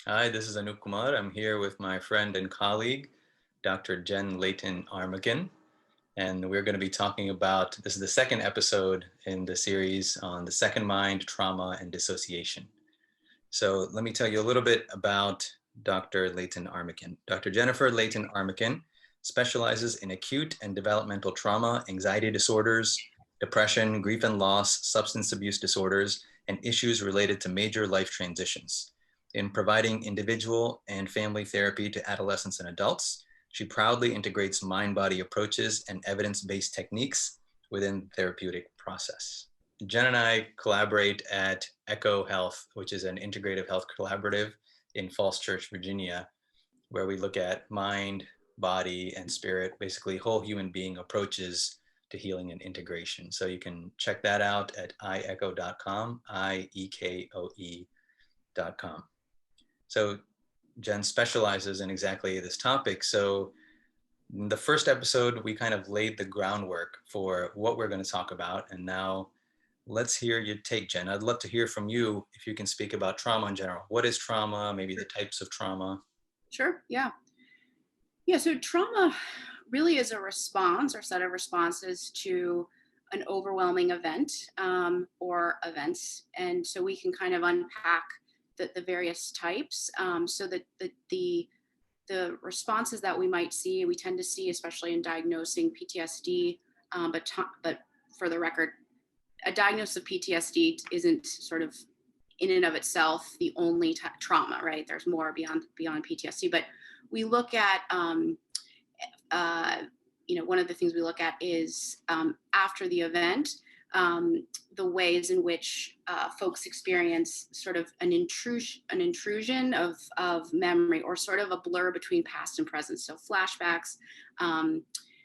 Hi, this is Anup Kumar. I'm here with my friend and colleague, Dr. Jen Leyton-Armakan, and we're going to be talking about this is the second episode in the series on the second mind, trauma, and dissociation. So let me tell you a little bit about Dr. Leyton-Armakan. Dr. Jennifer Leyton-Armakan specializes in acute and developmental trauma, anxiety disorders, depression, grief and loss, substance abuse disorders, and issues related to major life transitions. In providing individual and family therapy to adolescents and adults, she proudly integrates mind-body approaches and evidence-based techniques within the therapeutic process. Jen and I collaborate at Echo Health, which is an integrative health collaborative in Falls Church, Virginia, where we look at mind, body, and spirit, basically whole human being approaches to healing and integration. So you can check that out at iecho.com, iekoe.com. So Jen specializes in exactly this topic. So in the first episode, we kind of laid the groundwork for what we're going to talk about. And now let's hear your take, Jen. I'd love to hear from you if you can speak about trauma in general. What is trauma? Maybe the types of trauma. Sure. Yeah. So trauma really is a response or set of responses to an overwhelming event or events. And so we can kind of unpack the various types so that the responses that we might see, we tend to see, especially in diagnosing PTSD, but for the record, a diagnosis of PTSD isn't sort of in and of itself the only trauma, right? There's more beyond PTSD, but we look at, one of the things we look at is after the event, the ways in which folks experience sort of an intrusion of memory, or sort of a blur between past and present. So flashbacks,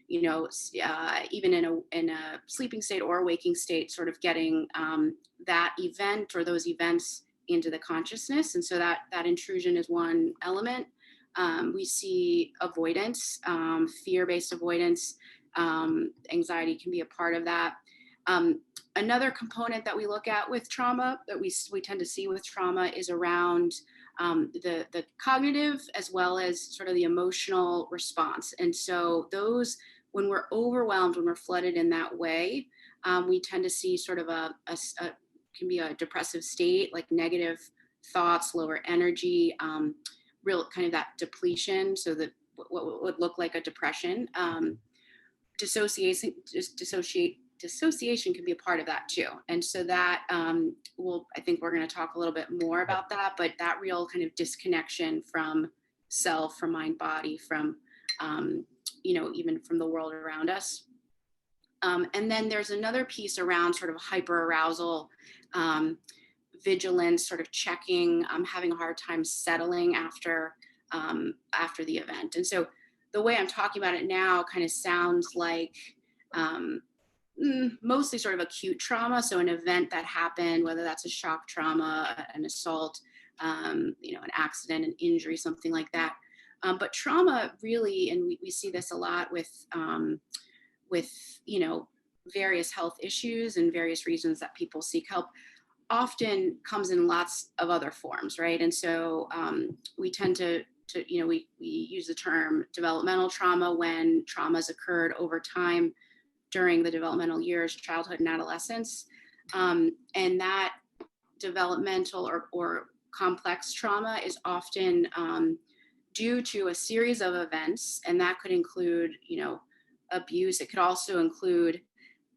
even in a sleeping state or a waking state, sort of getting that event or those events into the consciousness. And so that intrusion is one element. We see avoidance, fear-based avoidance. Anxiety can be a part of that. Another component that we look at with trauma, that we tend to see with trauma, is around the cognitive as well as sort of the emotional response. And so those, when we're overwhelmed, when we're flooded in that way, we tend to see sort of can be a depressive state, like negative thoughts, lower energy, real kind of that depletion. So that what would look like a depression. Dissociation can be a part of that too. And so that I think we're going to talk a little bit more about that, but that real kind of disconnection from self, from mind, body, from, even from the world around us. And then there's another piece around sort of hyperarousal, vigilance, sort of checking, having a hard time settling after the event. And so the way I'm talking about it now kind of sounds like mostly sort of acute trauma. So an event that happened, whether that's a shock trauma, an assault, an accident, an injury, something like that. But trauma really, and we see this a lot with various health issues and various reasons that people seek help, often comes in lots of other forms, right? And so we tend to we use the term developmental trauma when traumas occurred over time during the developmental years, childhood and adolescence. And that developmental or complex trauma is often due to a series of events, and that could include, abuse. It could also include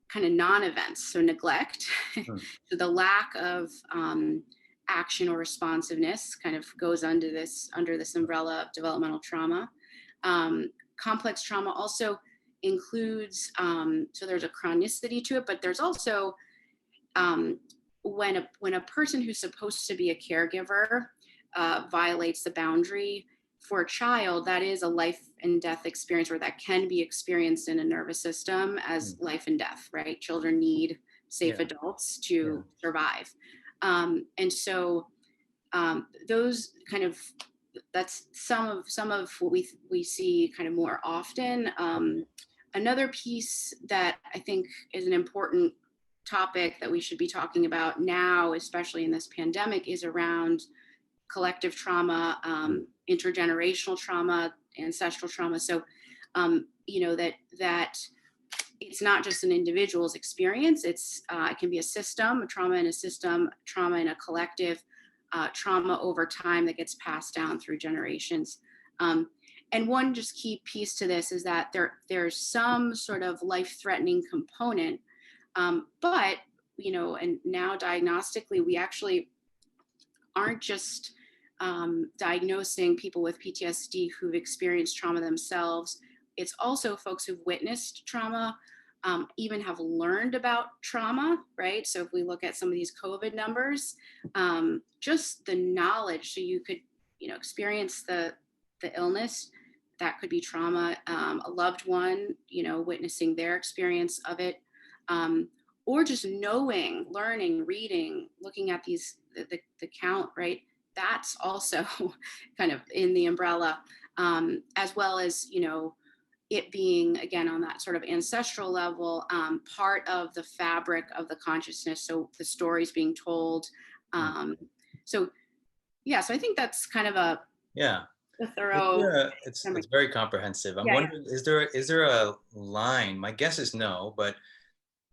kind of non-events, so neglect. So the lack of action or responsiveness kind of goes under this umbrella of developmental trauma. Complex trauma also includes, so there's a chronicity to it, but there's also when a person who's supposed to be a caregiver violates the boundary for a child, that is a life and death experience, or that can be experienced in a nervous system as life and death, right? Children need safe adults to survive. And so those kind of, that's some of what we see kind of more often. Another piece that I think is an important topic that we should be talking about now, especially in this pandemic, is around collective trauma, intergenerational trauma, ancestral trauma. So, that it's not just an individual's experience. It can be a system, a trauma in a system, trauma in a collective, trauma over time that gets passed down through generations. And one just key piece to this is that there's some sort of life-threatening component, but and now diagnostically, we actually aren't just diagnosing people with PTSD who've experienced trauma themselves. It's also folks who've witnessed trauma, even have learned about trauma, right? So if we look at some of these COVID numbers, just the knowledge, so you could, experience the illness, that could be trauma, a loved one, witnessing their experience of it, or just knowing, learning, reading, looking at the count, right? That's also kind of in the umbrella, as well as, it being, again, on that sort of ancestral level, part of the fabric of the consciousness. So the stories being told. So I think that's kind of a thorough. It's very comprehensive. I'm wondering, is there a line? My guess is no, but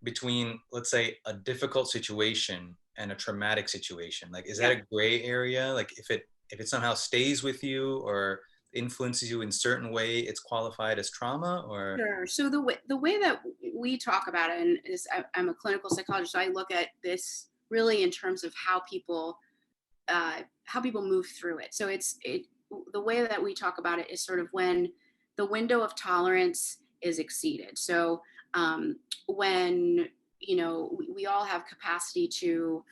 between, let's say, a difficult situation and a traumatic situation, like, is that a gray area? Like, if it somehow stays with you or influences you in certain way, it's qualified as trauma? Or Sure. So the way that we talk about it, and I'm a clinical psychologist, so I look at this really in terms of how people move through it. So the way that we talk about it is sort of when the window of tolerance is exceeded. So when we all have capacity to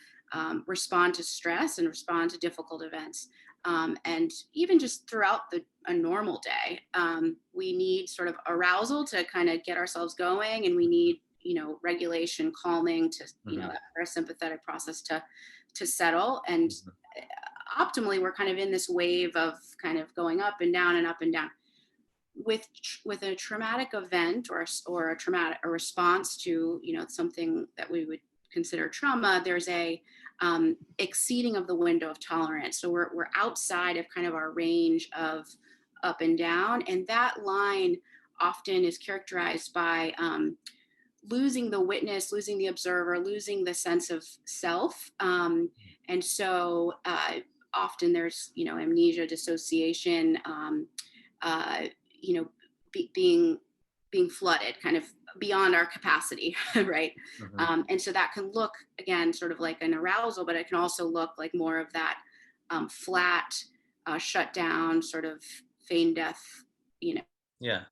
respond to stress and respond to difficult events. And even just throughout a normal day, we need sort of arousal to kind of get ourselves going, and we need, regulation, calming to, that parasympathetic process to settle. And optimally, we're kind of in this wave of kind of going up and down and up and down. With a traumatic event or a response to, something that we would consider trauma, there's a exceeding of the window of tolerance. So we're outside of kind of our range of up and down. And that line often is characterized by losing the witness, losing the observer, losing the sense of self. And so often there's, amnesia, dissociation, being flooded kind of beyond our capacity, right? And so that can look, again, sort of like an arousal, but it can also look like more of that flat, shut down, sort of feigned death, Yeah.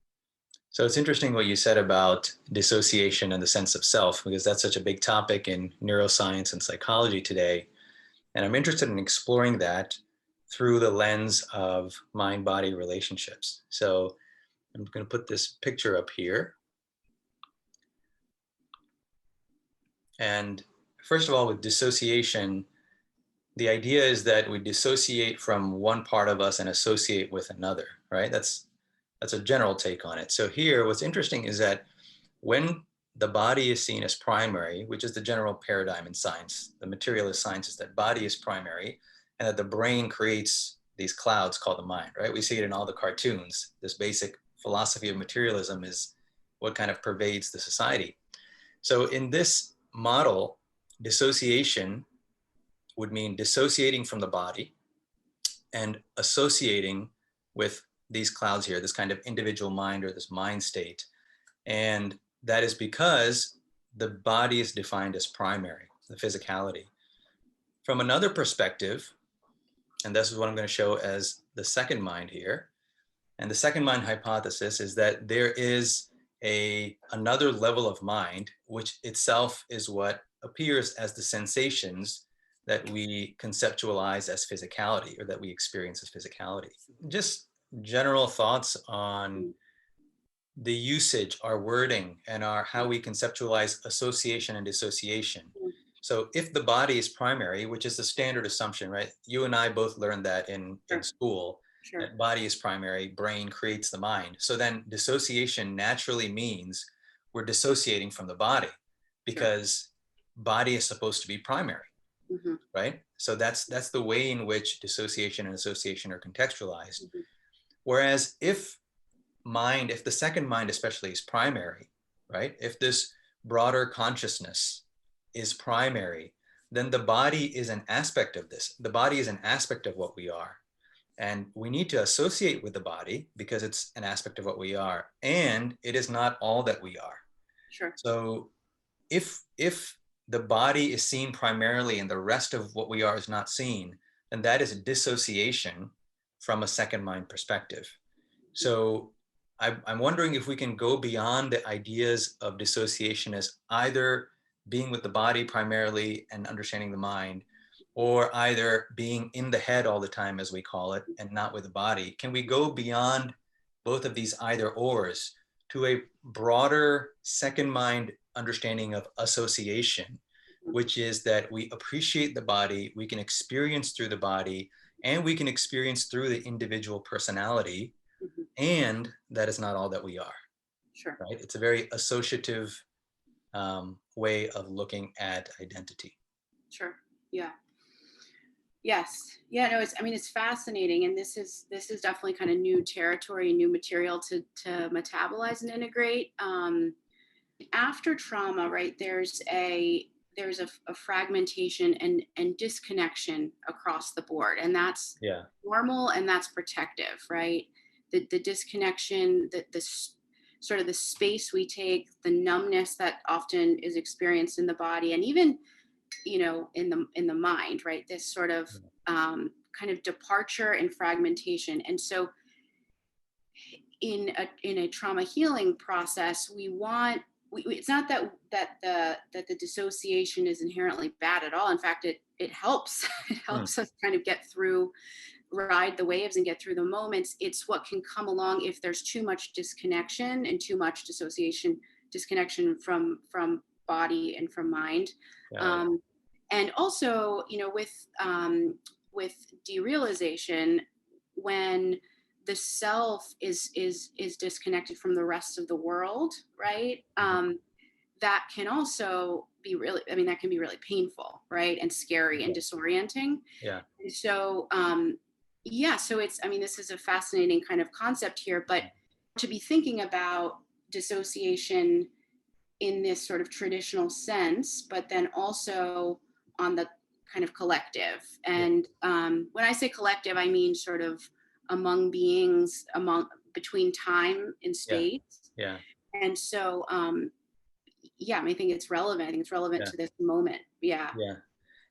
So it's interesting what you said about dissociation and the sense of self, because that's such a big topic in neuroscience and psychology today. And I'm interested in exploring that through the lens of mind-body relationships. So I'm going to put this picture up here. And first of all, with dissociation, the idea is that we dissociate from one part of us and associate with another, right? That's a general take on it. So here, what's interesting is that when the body is seen as primary, which is the general paradigm in science, the materialist science is that body is primary, and that the brain creates these clouds called the mind, right? We see it in all the cartoons. This basic philosophy of materialism is what kind of pervades the society. So in this model, dissociation would mean dissociating from the body and associating with these clouds here, this kind of individual mind or this mind state. And that is because the body is defined as primary, the physicality. From another perspective, and this is what I'm going to show as the second mind here, and the second mind hypothesis is that there is another level of mind, which itself is what appears as the sensations that we conceptualize as physicality, or that we experience as physicality. Just general thoughts on the usage, our wording, and how we conceptualize association and dissociation. So if the body is primary, which is the standard assumption, right? You and I both learned that in school. Sure. That body is primary, brain creates the mind. So then dissociation naturally means we're dissociating from the body, because body is supposed to be primary. Hmm. right? So that's the way in which dissociation and association are contextualized. Hmm. Whereas if the second mind especially is primary, right? If this broader consciousness is primary, then the body is an aspect of this. The body is an aspect of what we are. And we need to associate with the body because it's an aspect of what we are. And it is not all that we are. Sure. So if the body is seen primarily and the rest of what we are is not seen, then that is dissociation from a second mind perspective. So I'm wondering if we can go beyond the ideas of dissociation as either being with the body primarily and understanding the mind, or either being in the head all the time, as we call it, and not with the body. Can we go beyond both of these either ors to a broader second mind understanding of association, which is that we appreciate the body, we can experience through the body, and we can experience through the individual personality, Hmm. and that is not all that we are, Sure. right? It's a very associative way of looking at identity. Sure. Yeah. Yes. Yeah, no, I mean, it's fascinating. And this is definitely kind of new territory, new material to metabolize and integrate. After trauma, right, there's a fragmentation and disconnection across the board. And that's Yeah. normal and that's protective, right? The disconnection, sort of the space we take, the numbness that often is experienced in the body, and even in the mind, right, this sort of kind of departure and fragmentation. And so in a trauma healing process, it's not that the dissociation is inherently bad at all. In fact, it helps it Hmm. helps us kind of ride the waves and get through the moments. It's what can come along if there's too much disconnection and too much disconnection from body and from mind. Yeah. um, and also, with derealization, when the self is disconnected from the rest of the world, right? Mhm. That can also be really, I mean, that can be really painful, right, and scary and Yeah. disorienting. Yeah. And so, yeah, so I mean, this is a fascinating kind of concept here, but to be thinking about dissociation in this sort of traditional sense, but then also on the kind of collective. Yeah. And when I say collective, I mean sort of among beings, between time and Yeah. space. Yeah. And so, yeah, I mean, I think it's relevant. I think it's relevant Yeah. to this moment. Yeah. Yeah.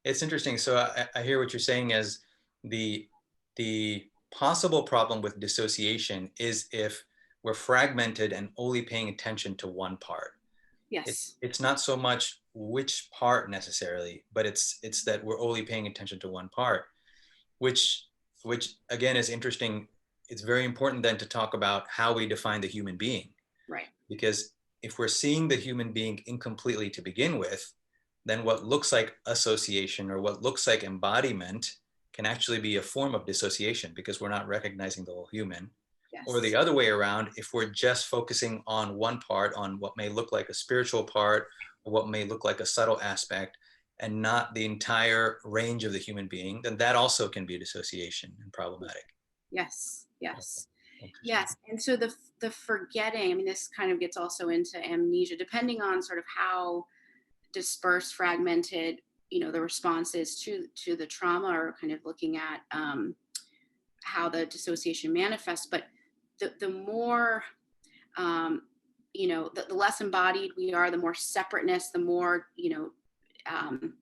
It's interesting. So I hear what you're saying as the the possible problem with dissociation is if we're fragmented and only paying attention to one part. It's Yes. it's not so much which part necessarily, but it's that we're only paying attention to one part, which which again is interesting. It's very important then to talk about how we define the human being, Right. because if we're seeing the human being incompletely to begin with, then what looks like association or what looks like embodiment can actually be a form of dissociation because we're not recognizing the whole human. Or the Yes. other way around, if we're just focusing on one part, on what may look like a spiritual part or what may look like a subtle aspect, and not the entire range of the human being, then that also can be dissociation and problematic. Yes. Okay. Yes. Interesting. Yes. And so the forgetting, I mean, this kind of gets also into amnesia, depending on sort of how dispersed, fragmented, the responses to the trauma, or kind of looking at how the dissociation manifests. But the more, the less embodied we are, the more separateness, the more, um,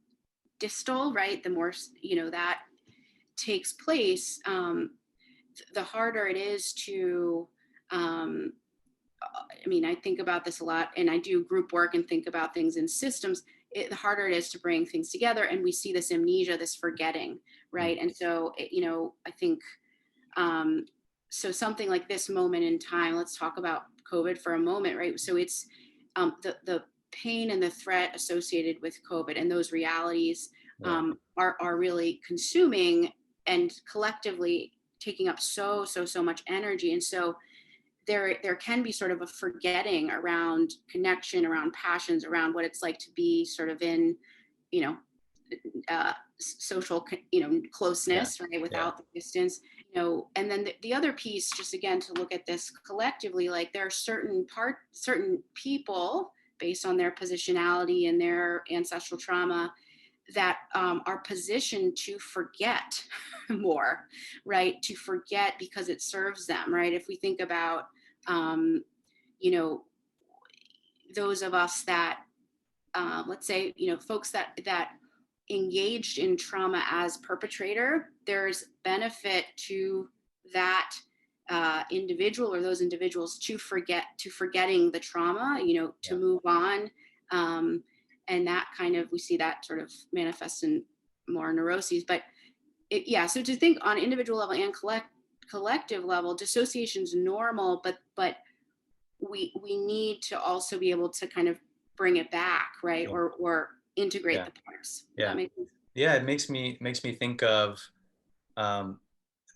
distal, right? The more, that takes place, the harder it is to, um, I mean, I think about this a lot, and I do group work and think about things in systems. The harder it is to bring things together, and we see this amnesia, this forgetting, Mm. right? And so, I think, um, so something like this moment in time. Let's talk about COVID for a moment, right? So it's the pain and the threat associated with COVID, and those realities Yeah. are really consuming and collectively taking up so much energy. And so there can be sort of a forgetting around connection, around passions, around what it's like to be sort of in, you know, social, Yeah. closeness, right, Yeah. without the distance, and then the other piece, just again to look at this collectively, like there are certain people based on their positionality and their ancestral trauma that are positioned to forget more, right? To forget because it serves them, right? If we think about, um, you know, those of us that, let's say, folks that engaged in trauma as perpetrator, there's benefit to that individual or those individuals to forgetting the trauma, to Yeah. move on. Um, and that kind of, we see that sort of manifest in more neuroses. But yeah, so to think on individual level and collective level, dissociation is normal, but we need to also be able to kind of bring it back, right? Yeah. Or integrate Yeah. the parts. Does Yeah. that make sense? Yeah. It makes me think of um,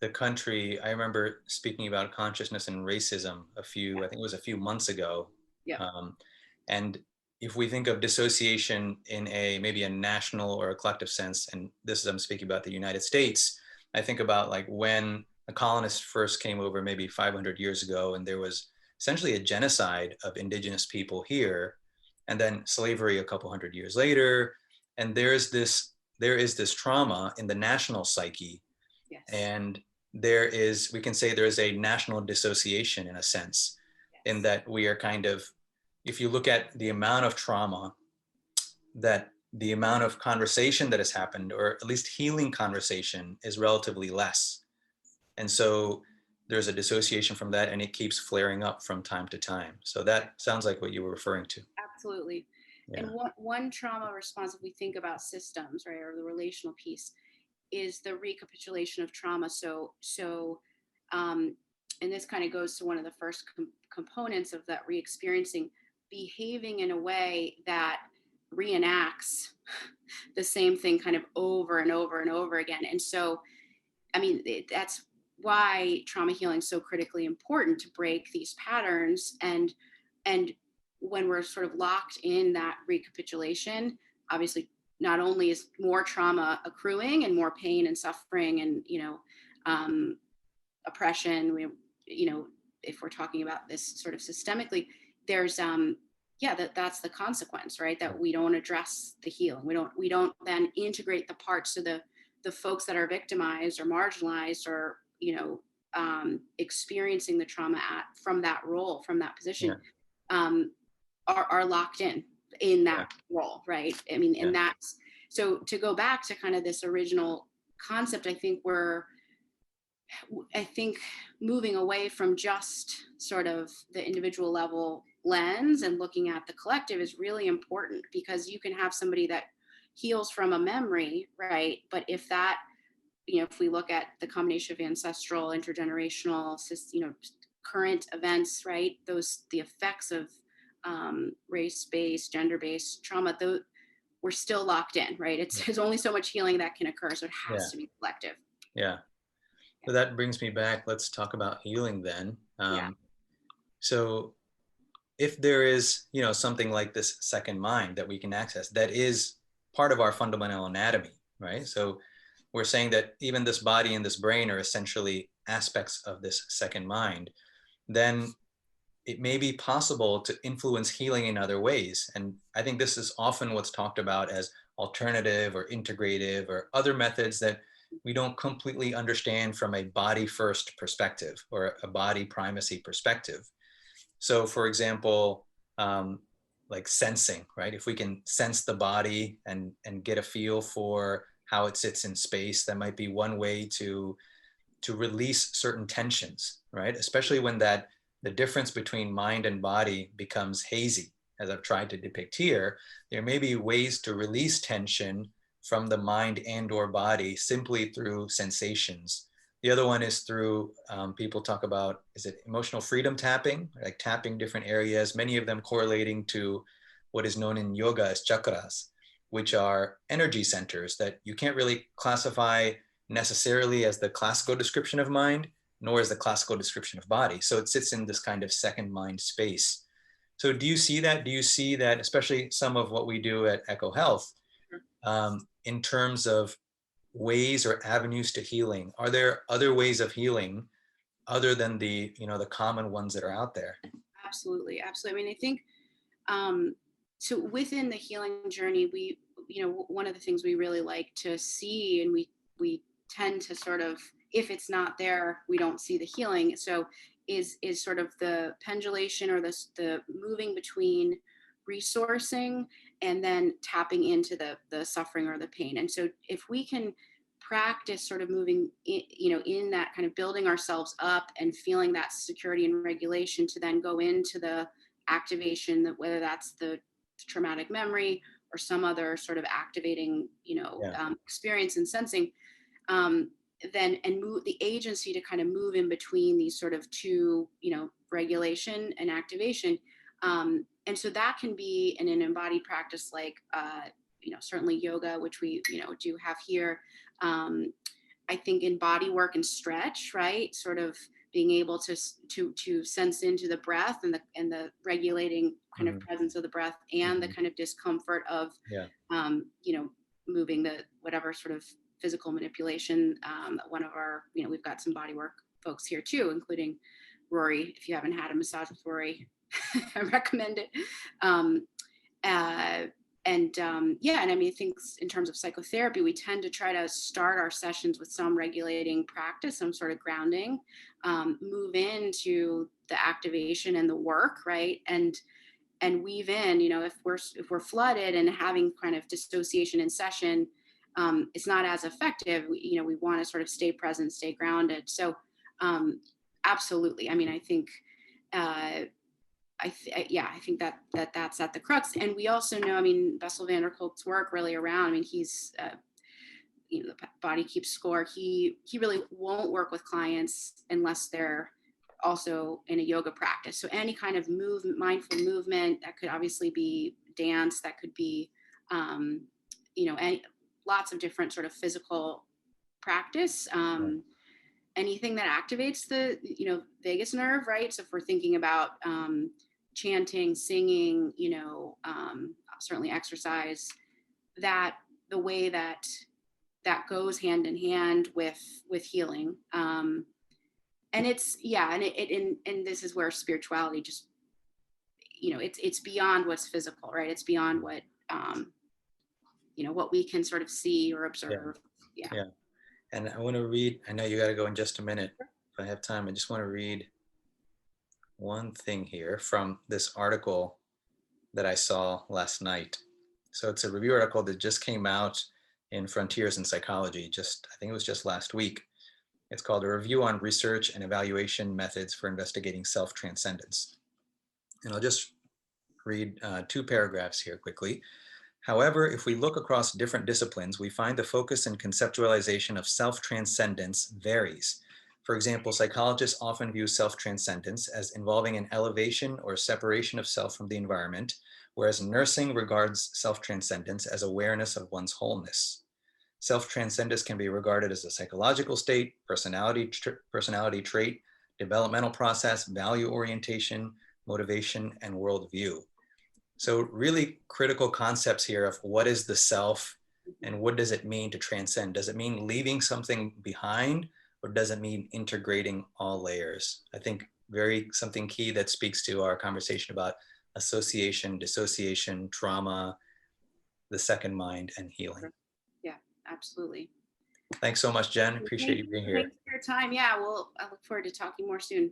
the country. I remember speaking about consciousness and racism I think it was a few months ago. Yeah. Um, and if we think of dissociation in maybe a national or a collective sense, and this is, I'm speaking about the United States, I think about like when the colonists first came over maybe 500 years ago, and there was essentially a genocide of indigenous people here, and then slavery a couple hundred years later. And there is this trauma in the national psyche, Yes. and we can say there is a national dissociation in a sense, in Yes. that we are kind of, if you look at the amount of trauma, that the amount of conversation that has happened, or at least healing conversation, is relatively less. And so there's a dissociation from that, and it keeps flaring up from time to time. So that sounds like what you were referring to. Absolutely. Yeah. And one trauma response, if we think about systems, right, or the relational piece, is the recapitulation of trauma. So, and this kind of goes to one of the first components of that re-experiencing, behaving in a way that reenacts the same thing kind of over and over and over again. And so, I mean, that's why trauma healing is so critically important, to break these patterns. And when we're sort of locked in that recapitulation, obviously not only is more trauma accruing and more pain and suffering and um, oppression, if we're talking about this sort of systemically, there's yeah, that's the consequence, right? That we don't address the healing. We don't then integrate the parts. So the folks that are victimized or marginalized, or experiencing the trauma from that role, from that Yeah. position, um, are locked in Yeah. that role, right? I mean, Yeah. and that's, so to go back to kind of this original concept, I think moving away from just sort of the individual level lens and looking at the collective is really important, because you can have somebody that heals from a memory, right? But if that, if we look at the combination of ancestral, intergenerational, current events, right? The effects of race-based, gender-based trauma, though, we're still locked in, right? There's only so much healing that can occur, so it Yeah. has to be collective. Yeah. So that brings me back. Let's talk about healing then. Yeah. So if there is, something like this second mind that we can access, that is part of our fundamental anatomy, right? So we're saying that even this body and this brain are essentially aspects of this second mind, then it may be possible to influence healing in other ways. And I think this is often what's talked about as alternative or integrative or other methods that we don't completely understand from a body first perspective or a body primacy perspective. So, for example, like sensing, right? If we can sense the body and get a feel for how it sits in space, that might be one way to release certain tensions, right? Especially when the difference between mind and body becomes hazy, as I've tried to depict here. There may be ways to release tension from the mind and or body simply through sensations. The other one is through, people talk about, is it emotional freedom tapping, like tapping different areas, many of them correlating to what is known in yoga as chakras, which are energy centers that you can't really classify necessarily as the classical description of mind, nor as the classical description of body. So it sits in this kind of second mind space. So do you see that? Do you see that, especially some of what we do at Echo Health, in terms of ways or avenues to healing? Are there other ways of healing other than the, the common ones that are out there? Absolutely, absolutely. I mean, I think so within the healing journey, one of the things we really like to see, and we tend to sort of, if it's not there, we don't see the healing. So is sort of the pendulation, or the moving between resourcing and then tapping into the suffering or the pain. And so if we can practice sort of moving in that kind of building ourselves up and feeling that security and regulation, to then go into the activation, that whether that's the traumatic memory or some other sort of activating Yeah. experience and sensing, um, then and move the agency to kind of move in between these sort of two, regulation and activation. And so that can be in an embodied practice like certainly yoga, which we do have here. um, I think in body work and stretch, right, sort of being able to sense into the breath and the regulating kind of Mhm. presence of the breath, and the Mhm. kind of discomfort of Yeah. um, you know moving the whatever sort of physical manipulation. One of our, we've got some body work folks here too, including Rory. If you haven't had a massage with Rory, I recommend it. Um, uh, yeah, and I mean, I think in terms of psychotherapy, we tend to try to start our sessions with some regulating practice, some sort of grounding, move into the activation and the work, right, and weave in, if we're flooded and having kind of dissociation in session, it's not as effective. We want to sort of stay present, stay grounded. So absolutely, I mean, I think uh, I think that's at the crux. And we also know, I mean, Bessel van der Kolk's work really around, I mean, he's, the body keeps score. He really won't work with clients unless they're also in a yoga practice. So any kind of mindful movement, that could obviously be dance, that could be, um, lots of different sort of physical practice. Yeah. Anything that activates the vagus nerve, right? So if we're thinking about chanting, singing, certainly exercise, that the way that goes hand in hand with healing. And it's, yeah, and this is where spirituality just, it's beyond what's physical, right? It's beyond what we can sort of see or Yeah. observe. Yeah. Yeah. And I want to read, I know you got to go in just a minute. If I have time, I just want to read one thing here from this article that I saw last night. So it's a review article that just came out in Frontiers in Psychology, I think it was just last week. It's called A Review on Research and Evaluation Methods for Investigating Self-Transcendence. And I'll just read 2 paragraphs here quickly. However, if we look across different disciplines, we find the focus and conceptualization of self-transcendence varies. For example, psychologists often view self-transcendence as involving an elevation or separation of self from the environment, whereas nursing regards self-transcendence as awareness of one's wholeness. Self-transcendence can be regarded as a psychological state, personality trait, developmental process, value orientation, motivation, and worldview. So really critical concepts here of what is the self and what does it mean to transcend? Does it mean leaving something behind, or does it mean integrating all layers? I think something key that speaks to our conversation about association, dissociation, trauma, the second mind, and healing. Yeah, absolutely. Thanks so much, Jen. Appreciate Thank you you. being here. Thanks for your time. Yeah, well, I look forward to talking more soon.